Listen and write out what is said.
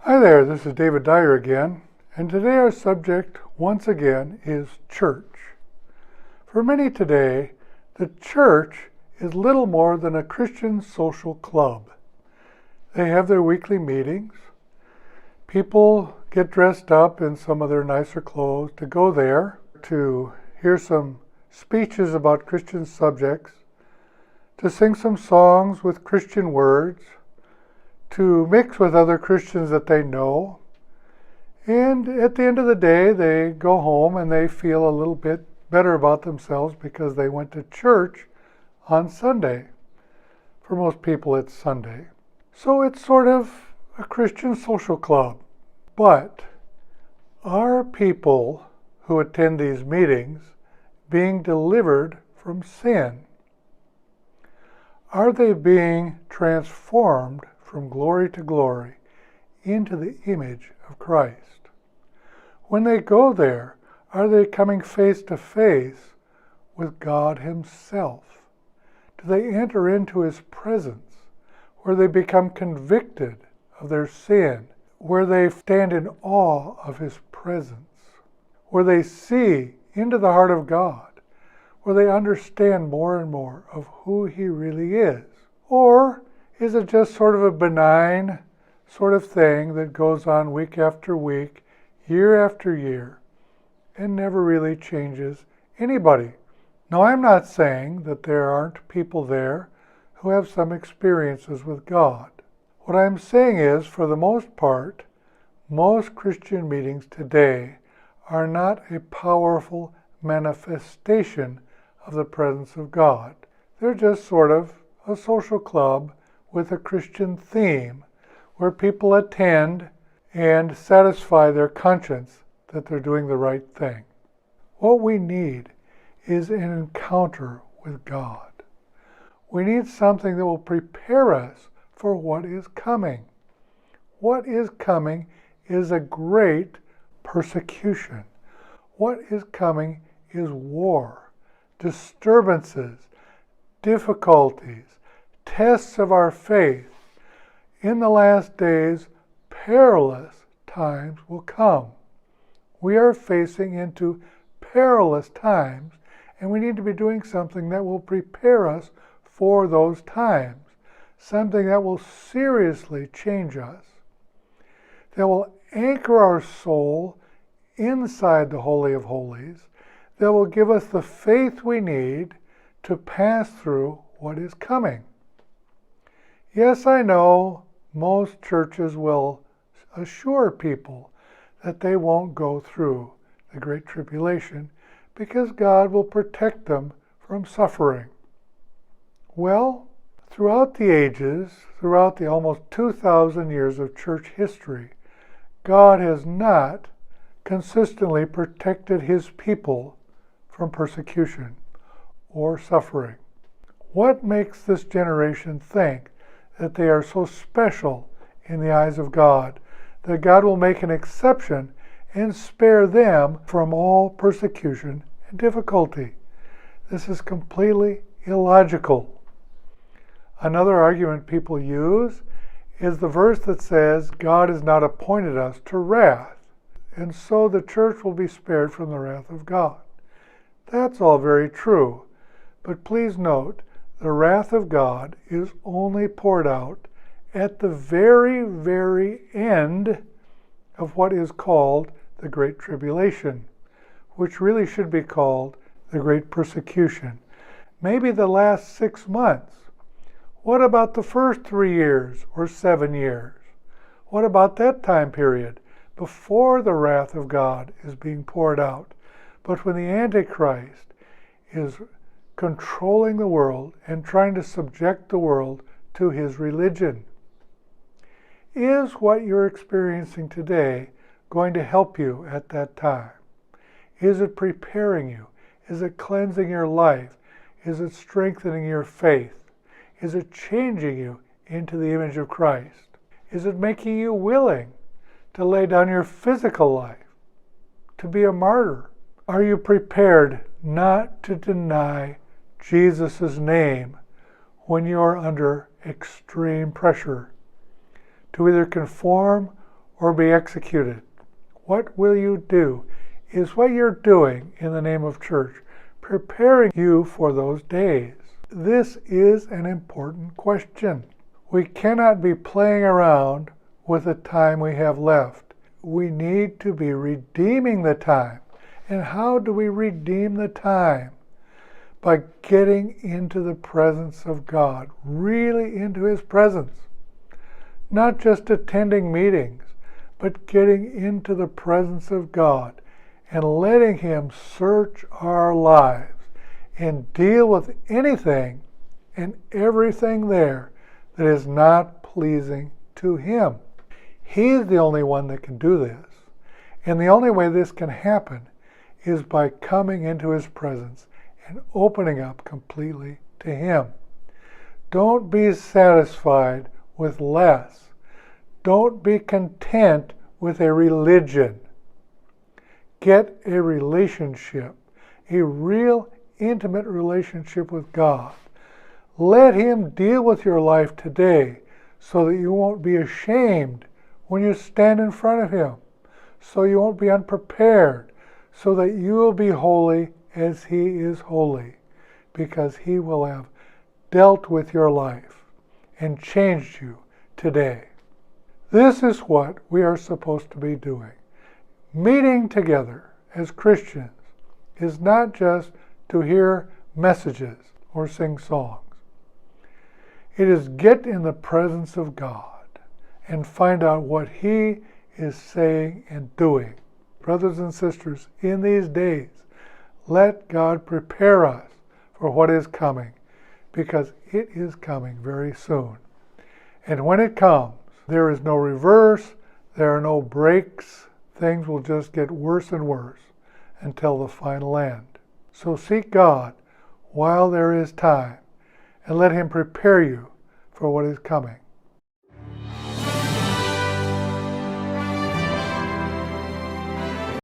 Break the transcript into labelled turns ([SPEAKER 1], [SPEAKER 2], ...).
[SPEAKER 1] Hi there, this is David Dyer again, and today our subject, once again, is church. For many today, the church is little more than a Christian social club. They have their weekly meetings. People get dressed up in some of their nicer clothes to go there to hear some speeches about Christian subjects, to sing some songs with Christian words, to mix with other Christians that they know. And at the end of the day, they go home and they feel a little bit better about themselves because they went to church on Sunday. For most people, it's Sunday. So it's sort of a Christian social club. But are people who attend these meetings being delivered from sin? Are they being transformed from glory to glory into the image of Christ? When they go there, are they coming face to face with God Himself? Do they enter into His presence, where they become convicted of their sin, where they stand in awe of His presence, where they see into the heart of God, where they understand more and more of who He really is? Or is it just sort of a benign sort of thing that goes on week after week, year after year, and never really changes anybody? Now, I'm not saying that there aren't people there who have some experiences with God. What I'm saying is, for the most part, most Christian meetings today are not a powerful manifestation of the presence of God. They're just sort of a social club with a Christian theme, where people attend and satisfy their conscience that they're doing the right thing. What we need is an encounter with God. We need something that will prepare us for what is coming. What is coming is a great persecution. What is coming is war, disturbances, difficulties, tests of our faith. In the last days, perilous times will come. We are facing into perilous times, and we need to be doing something that will prepare us for those times, something that will seriously change us, that will anchor our soul inside the Holy of Holies, that will give us the faith we need to pass through what is coming. Yes, I know most churches will assure people that they won't go through the Great Tribulation because God will protect them from suffering. Well, throughout the ages, throughout the almost 2,000 years of church history, God has not consistently protected His people from persecution or suffering. What makes this generation think that they are so special in the eyes of God, that God will make an exception and spare them from all persecution and difficulty? This is completely illogical. Another argument people use is the verse that says God has not appointed us to wrath, and so the church will be spared from the wrath of God. That's all very true, but please note, the wrath of God is only poured out at the very, very end of what is called the Great Tribulation, which really should be called the Great Persecution. Maybe the last 6 months. What about the first 3 years or 7 years? What about that time period before the wrath of God is being poured out, but when the Antichrist is controlling the world and trying to subject the world to his religion? Is what you're experiencing today going to help you at that time? Is it preparing you? Is it cleansing your life? Is it strengthening your faith? Is it changing you into the image of Christ? Is it making you willing to lay down your physical life, to be a martyr? Are you prepared not to deny Jesus' name when you're under extreme pressure, to either conform or be executed. What will you do? Is what you're doing in the name of church preparing you for those days? This is an important question. We cannot be playing around with the time we have left. We need to be redeeming the time. And how do we redeem the time? By getting into the presence of God, really into His presence. Not just attending meetings, but getting into the presence of God and letting Him search our lives and deal with anything and everything there that is not pleasing to Him. He's the only one that can do this. And the only way this can happen is by coming into His presence and opening up completely to Him. Don't be satisfied with less. Don't be content with a religion. Get a relationship, a real intimate relationship with God. Let Him deal with your life today so that you won't be ashamed when you stand in front of Him, so you won't be unprepared, so that you will be holy as He is holy, because He will have dealt with your life and changed you today. This is what we are supposed to be doing. Meeting together as Christians is not just to hear messages or sing songs. It is get in the presence of God and find out what He is saying and doing. Brothers and sisters, in these days, let God prepare us for what is coming, because it is coming very soon. And when it comes, there is no reverse, there are no breaks. Things will just get worse and worse until the final end. So seek God while there is time, and let Him prepare you for what is coming.